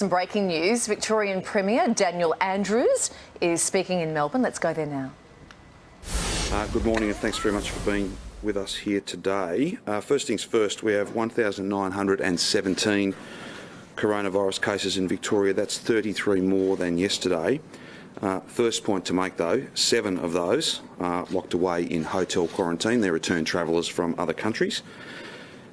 Some breaking news. Victorian Premier Daniel Andrews is speaking in Melbourne. Let's go there now. Good morning and thanks very much for being with us here today. First things first, we have 1,917 coronavirus cases in Victoria. That's 33 more than yesterday. First point to make though, 7 of those are locked away in hotel quarantine. They're return travellers from other countries.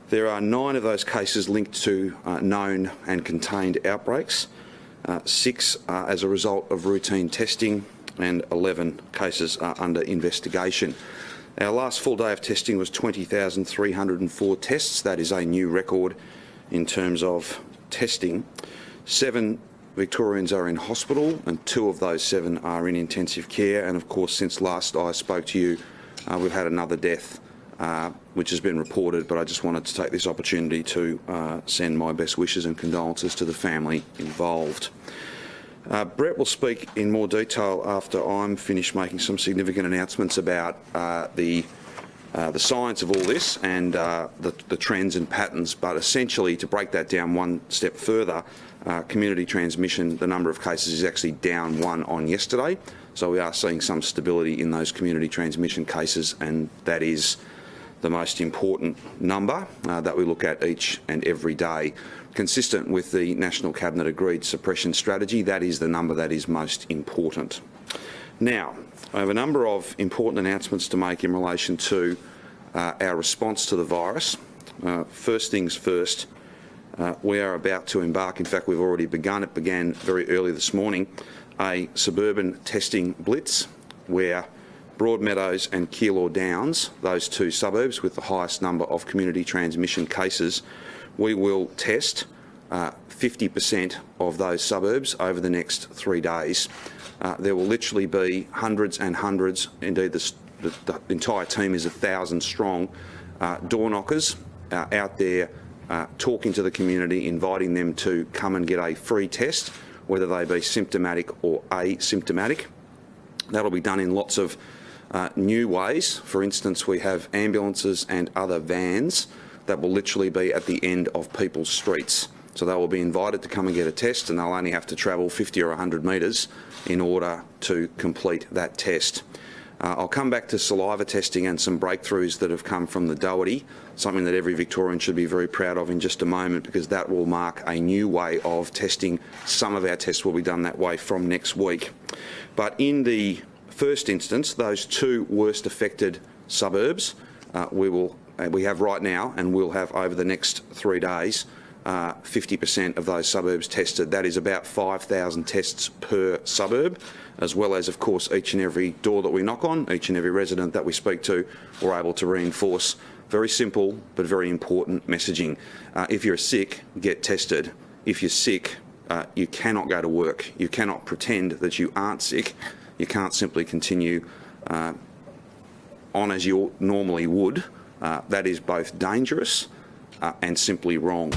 There are 9 of those cases linked to known and contained outbreaks, 6 as a result of routine testing, and 11 cases are under investigation. Our last full day of testing was 20,304 tests. That is a new record in terms of testing. 7 Victorians are in hospital and 2 of those 7 are in intensive care. And of course, since last I spoke to you, we've had another death which has been reported, but I just wanted to take this opportunity to send my best wishes and condolences to the family involved. Brett will speak in more detail after I'm finished making some significant announcements about the science of all this and the trends and patterns, but essentially to break that down one step further, community transmission, the number of cases is actually down 1 on yesterday, so we are seeing some stability in those community transmission cases, and that is the most important number that we look at each and every day. Consistent with the National Cabinet agreed suppression strategy, that is the number that is most important. Now, I have a number of important announcements to make in relation to our response to the virus. First things first, we are about to embark, in fact we've already begun, it began very early this morning, a suburban testing blitz where Broadmeadows and Keilor Downs, those 2 suburbs with the highest number of community transmission cases, we will test 50% of those suburbs over the next 3 days. There will literally be hundreds and hundreds, indeed the entire team is 1,000 strong, door knockers out there talking to the community, inviting them to come and get a free test, whether they be symptomatic or asymptomatic. That'll be done in lots of new ways. For instance, we have ambulances and other vans that will literally be at the end of people's streets. So they will be invited to come and get a test, and they'll only have to travel 50 or 100 metres in order to complete that test. I'll come back to saliva testing and some breakthroughs that have come from the Doherty, something that every Victorian should be very proud of in just a moment, because that will mark a new way of testing. Some of our tests will be done that way from next week. But in the first instance, those 2 worst affected suburbs, we have right now and we'll have over the next 3 days 50% of those suburbs tested. That is about 5,000 tests per suburb, as well as, of course, each and every door that we knock on, each and every resident that we speak to, we're able to reinforce very simple but very important messaging. If you're sick, get tested. If you're sick, you cannot go to work. You cannot pretend that you aren't sick. You can't simply continue on as you normally would. That is both dangerous and simply wrong.